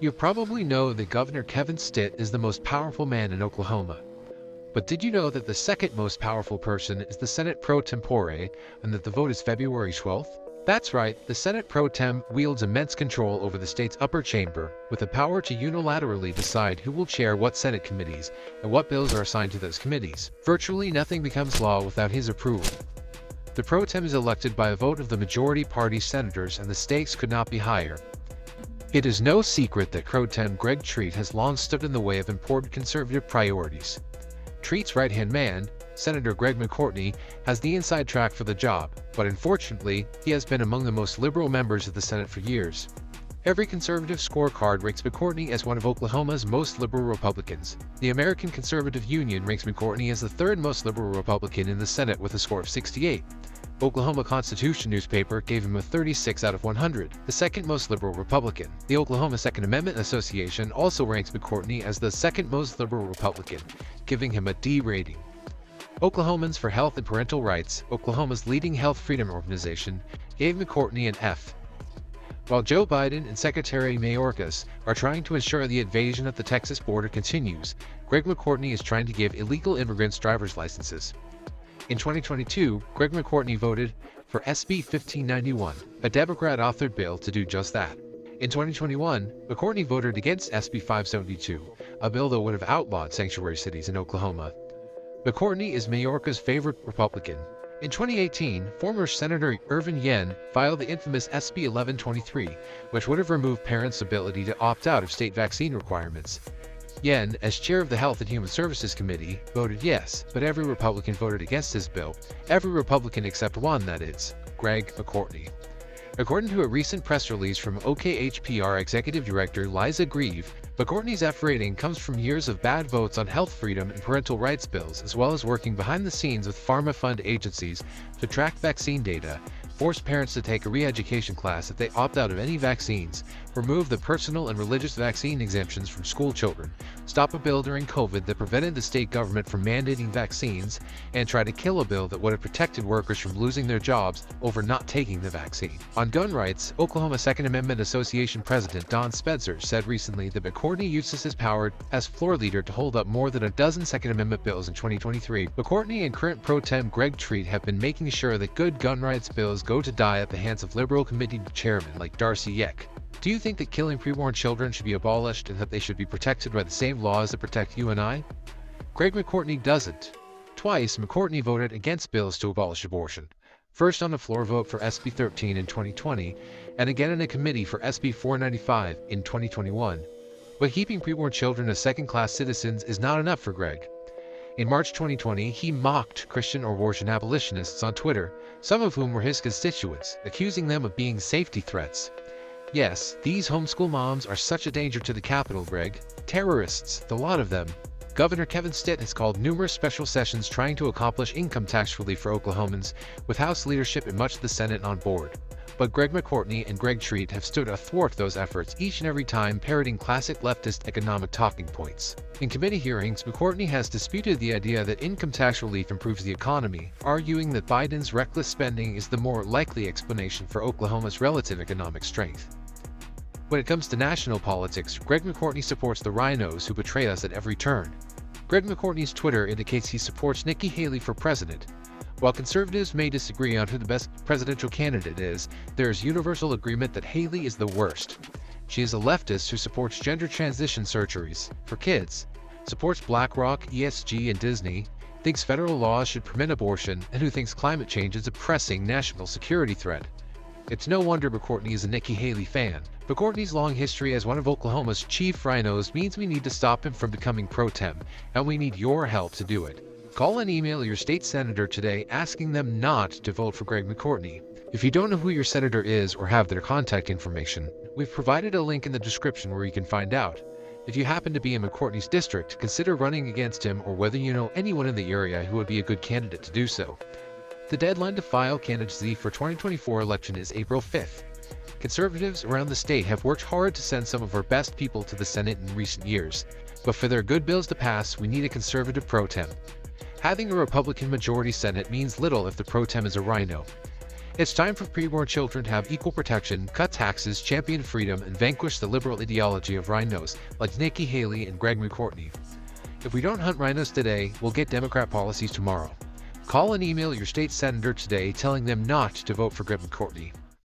You probably know that Governor Kevin Stitt is the most powerful man in Oklahoma. But did you know that the second most powerful person is the Senate pro tempore, and that the vote is February 12th? That's right, the Senate pro tem wields immense control over the state's upper chamber, with the power to unilaterally decide who will chair what Senate committees and what bills are assigned to those committees. Virtually nothing becomes law without his approval. The pro tem is elected by a vote of the majority party senators, and the stakes could not be higher. It is no secret that pro tem Greg Treat has long stood in the way of important conservative priorities. Treat's right-hand man, Senator Greg McCourtney, has the inside track for the job, but unfortunately, he has been among the most liberal members of the Senate for years. Every conservative scorecard ranks McCourtney as one of Oklahoma's most liberal Republicans. The American Conservative Union ranks McCourtney as the third most liberal Republican in the Senate with a score of 68. Oklahoma Constitution newspaper gave him a 36 out of 100, the second most liberal Republican. The Oklahoma Second Amendment Association also ranks McCourtney as the second most liberal Republican, giving him a D rating. Oklahomans for Health and Parental Rights, Oklahoma's leading health freedom organization, gave McCourtney an F. While Joe Biden and Secretary Mayorkas are trying to ensure the invasion of the Texas border continues, Greg McCourtney is trying to give illegal immigrants driver's licenses. In 2022, Greg McCourtney voted for SB 1591, a Democrat-authored bill to do just that. In 2021, McCourtney voted against SB 572, a bill that would have outlawed sanctuary cities in Oklahoma. McCourtney is Mayorkas' favorite Republican. In 2018, former Senator Irvin Yen filed the infamous SB 1123, which would have removed parents' ability to opt out of state vaccine requirements. Yen, as chair of the Health and Human Services Committee, voted yes, but every Republican voted against his bill. Every Republican except one, that is, Greg McCourtney. According to a recent press release from OKHPR Executive Director Liza Grieve, McCourtney's F rating comes from years of bad votes on health freedom and parental rights bills, as well as working behind the scenes with pharma fund agencies to track vaccine data, force parents to take a re-education class if they opt out of any vaccines, remove the personal and religious vaccine exemptions from school children, stop a bill during COVID that prevented the state government from mandating vaccines, and try to kill a bill that would have protected workers from losing their jobs over not taking the vaccine. On gun rights, Oklahoma Second Amendment Association President Don Spencer said recently that McCourtney uses his power as floor leader to hold up more than a dozen Second Amendment bills in 2023. McCourtney and current pro tem Greg Treat have been making sure that good gun rights bills go to die at the hands of liberal committee chairmen like Darcy Yeck. Do you think that killing preborn children should be abolished and that they should be protected by the same laws that protect you and I? Greg McCourtney doesn't. Twice, McCourtney voted against bills to abolish abortion. First on a floor vote for SB 13 in 2020, and again in a committee for SB 495 in 2021. But keeping preborn children as second-class citizens is not enough for Greg. In March 2020, he mocked Christian abortion abolitionists on Twitter, some of whom were his constituents, accusing them of being safety threats. Yes, these homeschool moms are such a danger to the Capitol, Greg. Terrorists, the lot of them. Governor Kevin Stitt has called numerous special sessions trying to accomplish income tax relief for Oklahomans, with House leadership and much of the Senate on board. But Greg McCourtney and Greg Treat have stood athwart those efforts each and every time, parroting classic leftist economic talking points. In committee hearings, McCourtney has disputed the idea that income tax relief improves the economy, arguing that Biden's reckless spending is the more likely explanation for Oklahoma's relative economic strength. When it comes to national politics, Greg McCourtney supports the rhinos who betray us at every turn. Greg McCourtney's Twitter indicates he supports Nikki Haley for president. While conservatives may disagree on who the best presidential candidate is, there is universal agreement that Haley is the worst. She is a leftist who supports gender transition surgeries for kids, supports BlackRock, ESG, and Disney, thinks federal laws should permit abortion, and who thinks climate change is a pressing national security threat. It's no wonder McCourtney is a Nikki Haley fan. McCourtney's long history as one of Oklahoma's chief rhinos means we need to stop him from becoming pro tem, and we need your help to do it. Call and email your state senator today asking them not to vote for Greg McCourtney. If you don't know who your senator is or have their contact information, we've provided a link in the description where you can find out. If you happen to be in McCourtney's district, consider running against him, or whether you know anyone in the area who would be a good candidate to do so. The deadline to file candidacy for 2024 election is April 5th. Conservatives around the state have worked hard to send some of our best people to the Senate in recent years, but for their good bills to pass, we need a conservative pro tem. Having a Republican majority Senate means little if the pro tem is a rhino. It's time for preborn children to have equal protection, cut taxes, champion freedom, and vanquish the liberal ideology of rhinos like Nikki Haley and Greg McCourtney. If we don't hunt rhinos today, we'll get Democrat policies tomorrow. Call and email your state senator today telling them not to vote for Greg McCourtney.